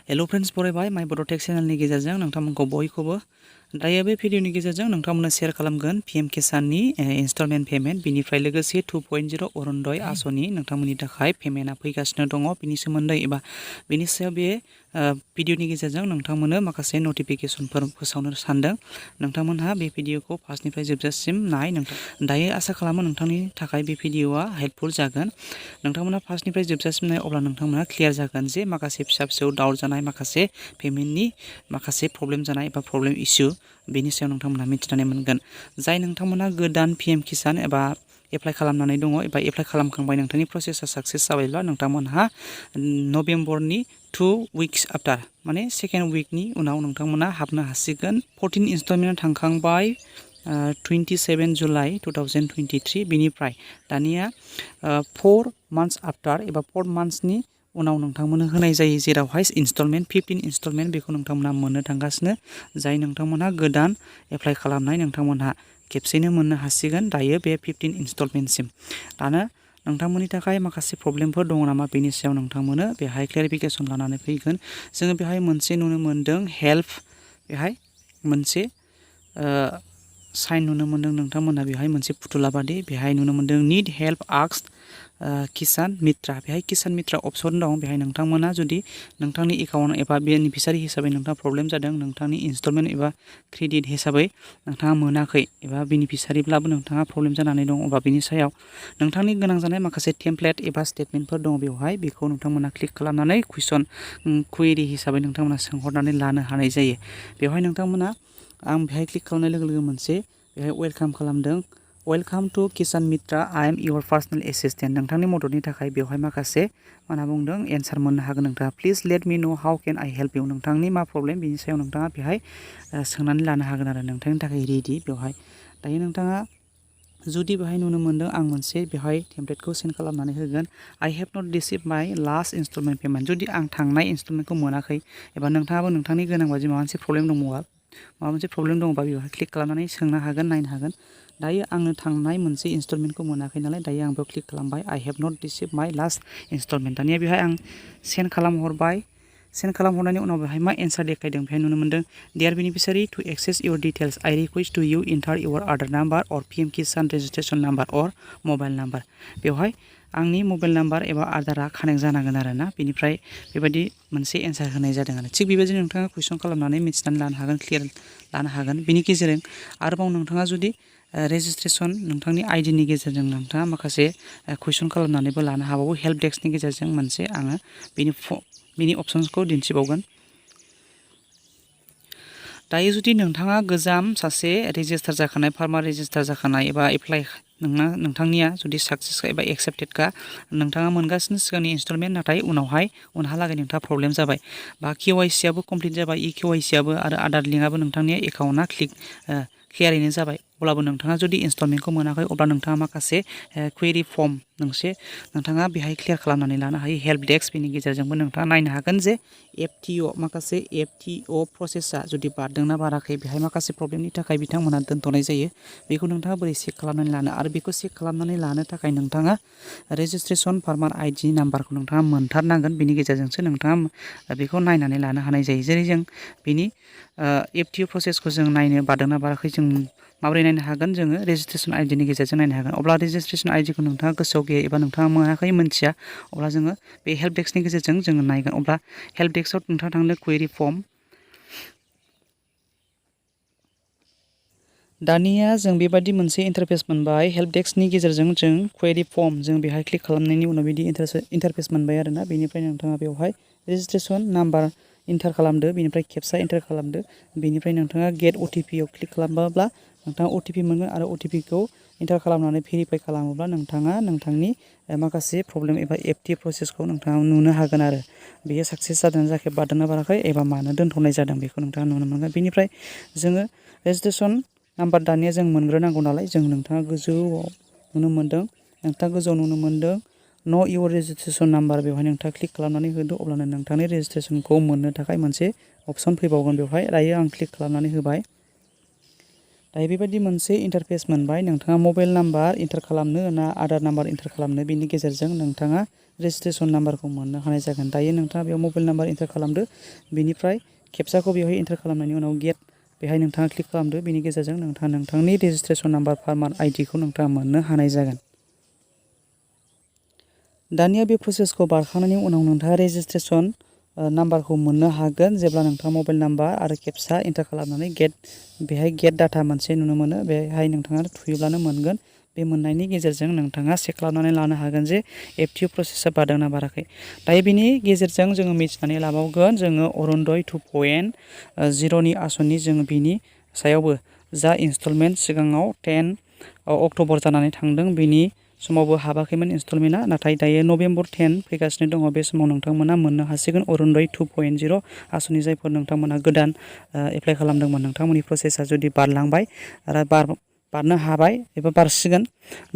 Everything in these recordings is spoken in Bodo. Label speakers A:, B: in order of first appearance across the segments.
A: हेलो फ्रेंड्स बरायबाय माय बड' टेक चेनेलनि गेजेरजों नोंथांमोनखौ बयखौबो दायो बे भिडिअनि गेजेरजों नोंथांमोननो शेयार खालामगोन पीएम किसाननि इनस्टलमेन्ट पेमेन्ट बिनिफ्राय लोगोसे 2.0 अरुनदय आसनि नोंथांमोननि थाखाय पेमेन्टआ फैगासिनो दङ बिनि सोमोन्दै एबा बिनि सायाव बे भिडिअनि गेजेरजों नोंथांमोननो माखासे नटिफिकेशनफोर फोसावनो सानदों नोंथांमोनहा बे भिडिअखौ फार्स्टनिफ्राय जोबजासिम नाय दायो आसा खालामो नोंथांनि थाखाय बे भिडिअआ हेल्पफुल जागोन नोंथांमोनहा फार्स्टनिफ्राय जोबजासिम नाय अब्ला नोंथांमोनहा क्लियार जागोन जे माखासे फिसा फिसौ डाउट जानाय माखासे पेमेन्टनि माखासे प्रब्लेम जानाय एबा प्रब्लेम इस्यु बेनि सायाव नोंथांमोनहा मिथिनानै मोनगोन जाय नोंथांमोनहा गोदान पीएम किसान एबा एप्लाइ खालामनानै दङ एबा एप्लाइ खालामखांबाय नोंथांनि प्रसेसआ साक्सेस जाबायब्ला नोंथांमोनहा नभेम्बरनि 2 weeks आफ्टार माने सेकेन्ड उइकनि उनाव नोंथांमोनहा हाबनो हासिगोन 14 इनस्टलमेन्टआ थांखांबाय 27 जुलाइ 2023 बिनिफ्राय दानिया 4 months आफ्टार एबा 4 monthsनि उनाव नोंथांमोननो होनाय जायो जेरावहाय इनस्टलमेन्ट 15 इनस्टलमेन्ट बेखौ नोंथांमोनहा मोननो थांगासिनो जाय नोंथांमोनहा गोदान एप्लाइ खालामनाय नोंथांमोनहा खेबसेनो मोननो हासिगोन दायो बे 15 इनस्टलमेन्टसिम दानो नोंथांमोननि थाखाय माखासे प्रब्लेमफोर दङ नामा बेनि सायाव नोंथांमोननो बेहाय क्लेरिफिकेशन लानानै फैगोन जोङो बेहाय मोनसे नुनो मोनदों हेल्प बेहाय मोनसे साइन नुनो मोनदों नोंथांमोनहा बेहाय मोनसे फुथुला बादि बेहाय नुनो मोनदों नीड हेल्प आस्क किसान मित्रा बेहाय किसान मित्रा अपसन दं बेहाय नोंथांमोना जुदि नोंथांनि एकाउन्ट एबा बेनिफिसारि हिसाबै नोंथाङा प्रब्लेम जादों नोंथांनि इनस्टलमेन्ट एबा क्रेडिट हिसाबै नोंथाङा मोनाखै एबा बेनिफिसारिब्लाबो नोंथाङा प्रब्लेम जानानै दं अब्ला बेनि सायाव नोंथांनि गोनां जानाय माखासे टेमप्लेट एबा स्टेटमेन्टफोर दङ बेवहाय बेखौ नोंथांमोना क्लिक खालामनानै कुइसन कुवेरि हिसाबै नोंथांमोना सोंहरनानै लानो हानाय जायो बेवहाय नोंथांमोना आं बेहाय क्लिक खालामनाय लोगो लोगो मोनसे बेहाय वेलकाम खालामदों welcome to Kisan Mitra I am your personal assistant नोंथांनि मददनि थाखाय बेवहाय माखासे मा होनना बुंदों एन्सार मोननो हागोन नोंथाङा please let me know how can I help you नोंथांनि मा प्रब्लेम बेनि सायाव नोंथाङा बेहाय सोंनानै लानो हागोन आरो नोंथांनि थाखाय रेडि बेवहाय दायो नोंथाङा जुदि बेहाय नुनो मोनदों आं मोनसे बेहाय टेमप्लेटखौ सेन्ड खालामनानै होगोन आई हेभ नट रिसिभ माय लास्ट इनस्टलमेन्ट पेमेन्ट जुदि आं थांनाय इनस्टलमेन्टखौ मोनाखै एबा नोंथाङाबो नोंथांनि गोनां बायदि माबा मोनसे प्रब्लेम दङबा बेवहाय क्लिक खालामनानै सोंनो हागोन नायनो हागोन दायो आंनो थांनाय मोनसे इनस्टलमेन्टखौ मोनाखै नालाय दायो आं बेयाव क्लिक खालामबाय आई हेभ नट रिसिभ माय लास्ट इनस्टलमेन्ट दानिया बेहाय आं सेन्ड खालामहरबाय सेन्ड खालामहरनायनि उनाव बेहाय मा एन्सार देखायदों बेहाय नुनो मोनदों dear beneficiary to access your details I request to you enter your Aadhaar number or PM Kisan registration number or mobile number बेवहाय आंनि मबाइल नाम्बार एबा आधारा कानेक्ट जानांगोन आरोना बेनिफ्राय बेबायदि मोनसे एन्सार होनाय जादों आरो थिग बेबायदिनो नोंथाङा कुइसन खालामनानै मिथिनानै लानो हागोन क्लियार लानो हागोन बेनि गेजेरजों आरोबाव नोंथाङा जुदि रेजिस्ट्रेशन नोंथांनि आइडिनि गेजेरजों नोंथाङा माखासे कुइसन खालामनानैबो लानो हाबावो हेल्प डेस्कनि गेजेरजों मोनसे आङो बेनि अपसन्सखौ दिन्थिबावगोन दायो जुदि नोंथाङा गोजाम सासे रेजिस्टार जाखानाय फार्मार रेजिस्टार जाखानाय एबा एप्लाइ नोंथांनिया जुदि साक्सेस एबा एक्सेप्टेडखा नोंथाङा मोनगासिनो सिगांनि इनस्टलमेन्ट नाथाय उनहालागै नोंथाङा प्रब्लेम जाबाय बा केवाइसि आबो कमप्लिट जाबाय केवाइसि आबो आरो आधार लिंकआबो नोंथांनि एकाउन्टआ क्लियारैनो जाबाय अब्लाबो नोंथाङा जुदि इनस्टलमेन्टखौ मोनाखै अब्ला नोंथाङा माखासे क्वेरि फर्म नोंथाङा बेहाय क्लियार खालामनानै लानो हायो हेल्प डेस्क बेनि गेजेरजोंबो नोंथाङा नायनो हागोन जे माखासे एफटिअ प्रसेसा जुदि बारदोंना बाराखै बेहाय माखासे प्रब्लेमनि थाखाय बिथांमोना दोनथ'नाय जायो बेखौ नोंथाङा बोरै चेक खालामनानै लानो आरो बेखौ चेक खालामनानै लानो थाखाय नोंथाङा रेजिस्ट्रेशन फार्मार आइडि नाम्बारखौ नोंथाङा मोनथारनांगोन बेनि गेजेरजोंसो नोंथाङा बेखौ नायनानै लानो हानाय जायो जेरै जों बेनि एफटिअ प्रसेसखौ जों नायनो बारदोंना बाराखै जों माबोरै नायनो हागोन जोङो रेजिस्ट्रेशन आइडिनि गेजेरजों नायनो हागोन अब्ला रेजिस्ट्रेशन आइडिखौ नोंथाङा गोसोआव गैया एबा नोंथाङा मोनाखै मोनथिया अब्ला जोङो बे हेल्प डेस्कनि गेजेरजों जोङो नायगोन अब्ला हेल्प डेस्कआव नोंथाङा थांनो क्वेरि फर्म दानिया जों बेबायदि मोनसे इन्टारफेस मोनबाय हेल्प डेस्कनि गेजेरजों जों क्वेरि फर्म जों बेहाय क्लिक खालामनायनि उनाव बिदि इन्टारफेस मोनबाय आरोना बेनिफ्राय नोंथाङा बेवहाय रेजिस्ट्रेशन नाम्बार इन्टार खालामदो बेनिफ्राय खेबसा इन्टार खालामदो बेनिफ्राय नोंथाङा गेट अटिपिआव क्लिक खालामोब्ला नोंथाङा अटिपि मोनगोन आरो अटिपिखौ इन्टार खालामनानै भेरिफाइ खालामोब्ला नोंथाङा नोंथांनि माखासे प्रब्लेम एबा एफटि प्रसेसखौ नोंथाङा नुनो हागोन आरो बेयो साक्सेस जादों जायाखै बारदोंना बाराखै एबा मानो दोनथ'नाय जादों बेखौ नोंथाङा नुनो मोनगोन बेनिफ्राय जोङो रेजिस्ट्रेशन नाम्बार दानिया जों मोनग्रोनांगौ नालाय जों नोंथाङा गोजौआव नुनो मोनदों न' इउर रेजिस्ट्रेशन नाम्बार बेवहाय नोंथाङा क्लिक खालामनानै होदो अब्लानो नोंथांनि रेजिस्ट्रेशनखौ मोननो थाखाय मोनसे अपसन फैबावगोन बेवहाय दायो आं क्लिक खालामनानै होबाय दायो बेबायदि मोनसे इन्टारफेस मोनबाय नोंथाङा मबाइल नाम्बार एन्टार खालामनो ना आधार नाम्बार एन्टार खालामनो बेनि गेजेरजों नोंथाङा रेजिस्ट्रेसन नाम्बारखौ मोननो हानाय जागोन। दायो नोंथाङा बेयाव मबाइल नाम्बार एन्टार खालामदो बेनिफ्राय खेबसाखौ बेवहाय एन्टार खालामनायनि उनाव गेट बेहाय नोंथाङा क्लिक खालामदो बेनि गेजेरजों नोंथाङा नोंथांनि रेजिस्ट्रेसन नाम्बार फार्मार आइडिखौ नोंथाङा मोननो हानाय जागोन। दानिया बे प्रसेसखौ बारखांनायनि उनाव नोंथाङा रेजिस्ट्रेसन नाम्बारखौ मोननो हागोन जेब्ला नोंथाङा मबाइल नाम्बार आरो खेबसा एन्टार खालामनानै बेहाय गेट डाटा मोनसे नुनो मोनो बेहाय नोंथाङा थुयोब्लानो मोनगोन। बे मोननायनि गेजेरजों नोंथाङा चेक खालामनानै लानो हागोन जे एक्टिभ प्रसेसा बारदोंना बाराखै। दायो बेनि गेजेरजों जोङो मिथिनानै लाबावगोन जोङो अरुनदय 2.0नि आसनि जोङो बिनि सायावबो जा इनस्टलमेन्ट सिगाङाव 10 अक्ट'बर जानानै थांदों बेनि समावबो हाबाखैमोन इनस्टलमेन्टआ नाथाय दायो नभेम्बर 10 फैगासिनो दङ बे समाव नोंथांमोना मोननो हासिगोन अरुनदय 2.0 आसनि जायफोर नोंथांमोना गोदान एप्लाइ खालामदोंमोन नोंथांमोननि प्रसेसा जुदि बारलांबाय आरो बारनो हाबाय एबा बारसिगोन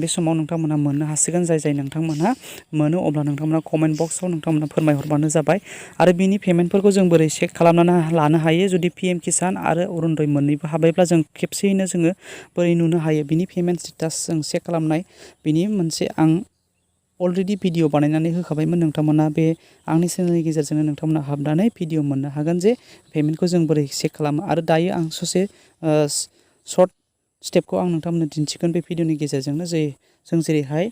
A: बे समाव नोंथांमोना मोननो हासिगोन जाय नोंथांमोनहा मोनो अब्ला नोंथांमोना कमेन्ट बक्सआव नोंथांमोना फोरमायहरबानो जाबाय। आरो बिनि पेमेन्टफोरखौ जों बोरै चेक खालामनानै लानो हायो जुदि पिएम किसान आरो अरुनदय मोननैबो हाबायब्ला जों खेबसेयैनो जोङो बोरै नुनो हायो बिनि पेमेन्ट स्टेटास जों चेक खालामनाय बिनि मोनसे आं अलरेडि भिडिअ बानायनानै होखाबायमोन नोंथांमोना बे आंनि चेनेलनि गेजेरजोंनो नोंथांमोना हाबनानै भिडिअ मोननो हागोन जे पेमेन्टखौ जों बोरै चेक खालामो। आरो दायो आं ससे सर्ट स्टेपखौ आं नोंथांमोननो दिन्थिगोन बे भिडिअनि गेजेरजोंनो जे जों जेरैहाय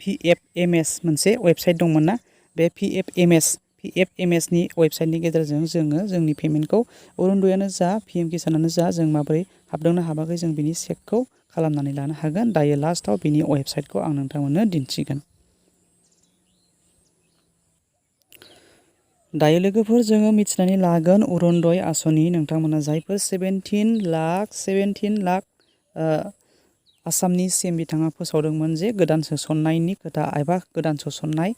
A: PFMS मोनसे वेबसाइट दंमोन ना बे PFMSनि वेबसाइटनि गेजेरजों जोङो जोंनि पेमेन्टखौ अरुनदयानो जा पिएम किसानानो जा जों माबोरै हाबदोंना हाबाखै जों बिनि चेकखौ खालामनानै लानो हागोन। दायो लास्टआव बिनि वेबसाइटखौ आं नोंथांमोननो दिन्थिगोन। दायो लोगोफोर जोङो मिथिनानै लागोन अरुनदय आसनि नोंथांमोना जायफोर 17 लाख आसामनि सिएम बिथाङा फोसावदोंमोन जे गोदान सोसननायनि खोथा एबा गोदान सोसननाय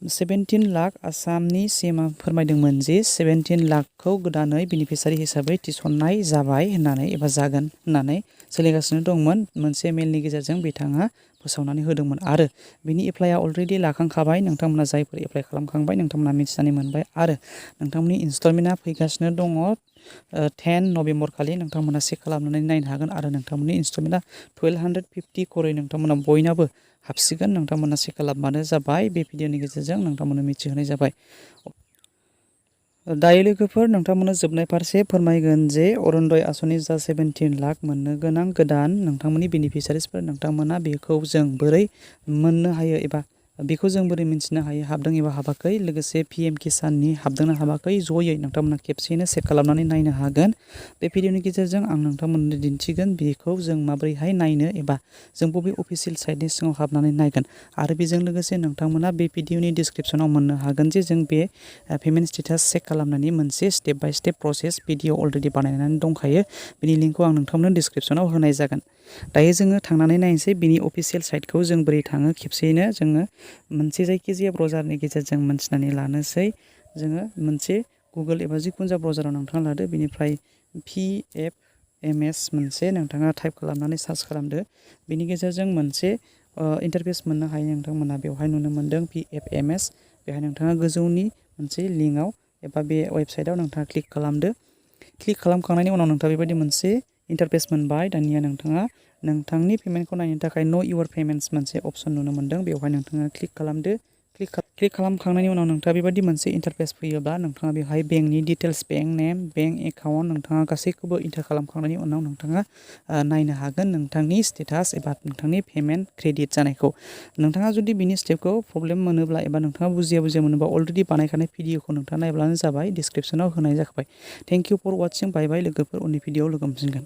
A: 17 लाख आसामनि सिएमआ फोरमायदोंमोन जे 17 लाखखौ गोदानै बेनिफिसारि हिसाबै थिसननाय जाबाय होननानै एबा जागोन होननानै सोलिगासिनो दंमोन मोनसे मेलनि गेजेरजों बिथाङा फोसावनानै होदोंमोन आरो बिनि एप्लाइआ अलरेडि लाखांखाबाय नोंथांमोना जायफोर एप्लाइ खालामखांबाय नोंथांमोना मिथिनानै मोनबाय आरो नोंथांमोननि इनस्टलमेन्टआ फैगासिनो दङ 10 नभेम्बर खालि नोंथांमोना चेक खालामनानै नायनो हागोन आरो नोंथांमोननि इनस्टलमेन्टआ 1250 खरै नोंथांमोना बयनाबो हाबसिगोन नोंथांमोना चेक खालामबानो जाबाय। बे भिडिअनि गेजेरजों नोंथांमोननो मिथिहोनाय जाबाय। दायो लोगोफोर नोंथांमोननो जोबनाय फारसे फोरमायगोन जे अरुनदय आसनि जा 17 लाख मोननो गोनां गोदान नोंथांमोननि बेनिफिसारिसफोर नोंथांमोना बेखौ जों बोरै मोननो हायो एबा बेखौ जों बोरै मिन्थिनो हायो हाबदों एबा हाबाखै लोगोसे पिएम किसाननि हाबदोंना हाबाखै जयै नोंथांमोना खेबसेयैनो चेक खालामनानै नायनो हागोन। बे भिडिअनि गेजेरजों आं नोंथांमोननो दिन्थिगोन बेखौ जों माबोरैहाय नायनो एबा जों बबे अफिसियेल साइटनि सिङाव हाबनानै नायगोन आरो बेजों लोगोसे नोंथांमोना बे भिडिअनि डिसक्रिपसनाव मोननो हागोन जे जों बे पेमेन्ट स्टेटास चेक खालामनायनि मोनसे step by step process video already बानायनानै दंखायो बिनि लिंकखौ आं नोंथांमोननो डिसक्रिपसनाव होनाय जागोन। दायो जोङो थांनानै नायनोसै बिनि अफिसियेल साइटखौ जों बोरै थाङो खेबसेयैनो जोङो मोनसे जायखिजाया ब्राउजारनि गेजेरजों मोनथिनानै लानोसै जोङो मोनसे गुगोल एबा जिखुनु जा ब्राउजाराव नोंथाङा लादो बेनिफ्राय PFMS मोनसे नोंथाङा टाइप खालामनानै सार्च खालामदो बेनि गेजेरजों मोनसे इन्टारफेस मोननो हायो नोंथांमोना बेवहाय नुनो मोनदों PFMS बेहाय नोंथाङा गोजौनि मोनसे लिंकआव एबा बे वेबसाइटआव नोंथाङा क्लिक खालामदो। क्लिक खालामखांनायनि उनाव नोंथाङा बेबायदि मोनसे इन्टारफेस मोनबाय दानिया नोंथाङा नोंथांनि पेमेन्टखौ नायनो थाखाय नो इउर पेमेन्ट्स मोनसे अपसन नुनो मोनदों बेवहाय नोंथाङा क्लिक खालामदो। क्लिक खालामखांनायनि उनाव नोंथाङा बेबायदि मोनसे इन्टारफेस फैयोब्ला नोंथाङा बेवहाय बेंकनि डिटेल्स बेंक नेम बेंक एकाउन्ट नोंथाङा गासैखौबो इन्टार खालामखांनायनि उनाव नोंथाङा नायनो हागोन नोंथांनि स्टेटास एबा नोंथांनि पेमेन्ट क्रेडिट जानायखौ। नोंथाङा जुदि बिनि स्टेपखौ प्रब्लेम मोनोब्ला एबा नोंथाङा बुजिया मोनोबा अलरेडि बानायखानाय भिडिअखौ नोंथाङा नायब्लानो जाबाय डिसक्रिपसनाव होनाय जाखाबाय। थेंक इउ फर वाचिं बाय बाय लोगोफोर उननि भिडिअआव लोगो मोनफिनगोन।